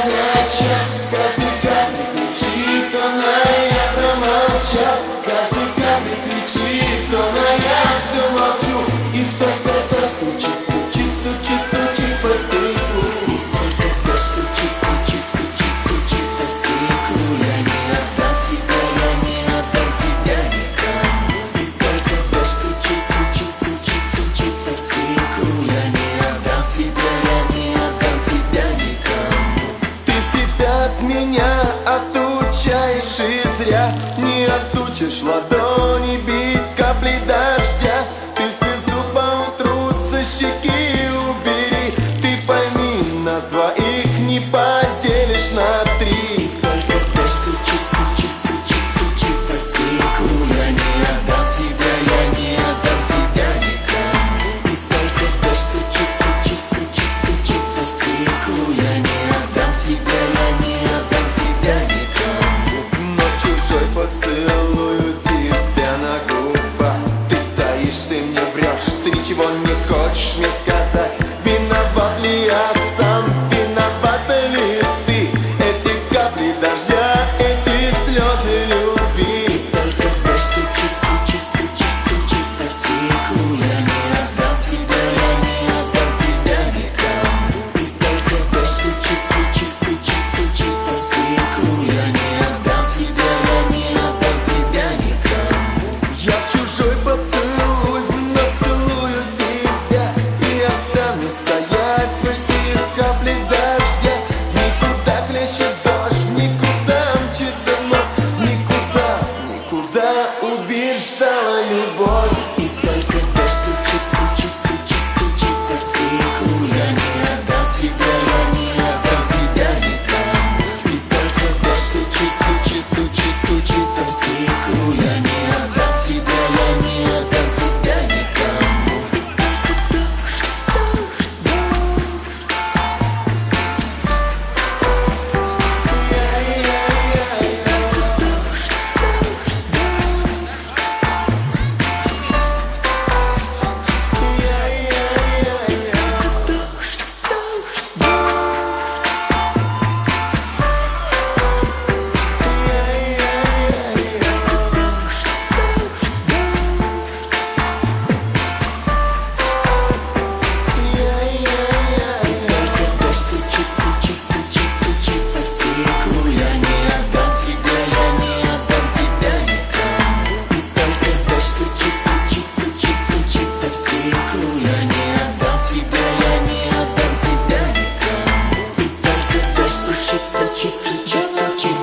горяча. Каждый камень кричит, она я промолчал. Каждый камень кричит, она я все молчу. И только дождь стучит, стучит, стучит, стучит по стеклу. И только дождь стучит, стучит, стучит, стучит по стеклу. Я не отдам тебя, я не отдам тебя никому. И только дождь стучит, стучит, стучит, стучит по стеклу. Я не отдам тебя, я не отдам тебя никому. Ты себя от меня отучаешь и зря. Не отучишь ладони бить капли дождя. Ты слезу по утру со щеки убери. Ты пойми, нас двоих не поделишь на три. Только дождь стучит, стучит, стучит, стучит по стеклу. Я не отдам тебя, я не отдам тебя никому. И только дождь стучит, стучит, стучит, стучит по стеклу. Я не отдам тебя, я не отдам тебя никому. Но чужой поцелую тебя на губах. Ты стоишь, ты мне врешь, ты ничего не хочешь мне сказать. Виноват ли я сам, виновата ли ты? Эти капли дождя, эти слезы любви. И только дождь стучит, стучит, стучит, стучит по стеклу. Я не отдам тебя, я не отдам тебя никому. И только дождь стучит, стучит, стучит, стучит по стеклу. Я не отдам тебя, я не отдам тебя никому. Я в чужой поцелуй вновь целую тебя. И останусь стоять в этих каплях дождя. Никуда хлещет дождь, никуда мчится вновь. Никуда, никуда убежала любовь. И только дождь стучит, стучит, стучит, стучит по стеклу. Я не отдам тебя, я не отдам тебя никому. И только дождь стучит, стучит, стучит, стучит по стеклу. Я не отдам тебя, я не отдам тебя никому.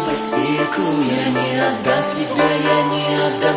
Я не отдам тебя, я не отдам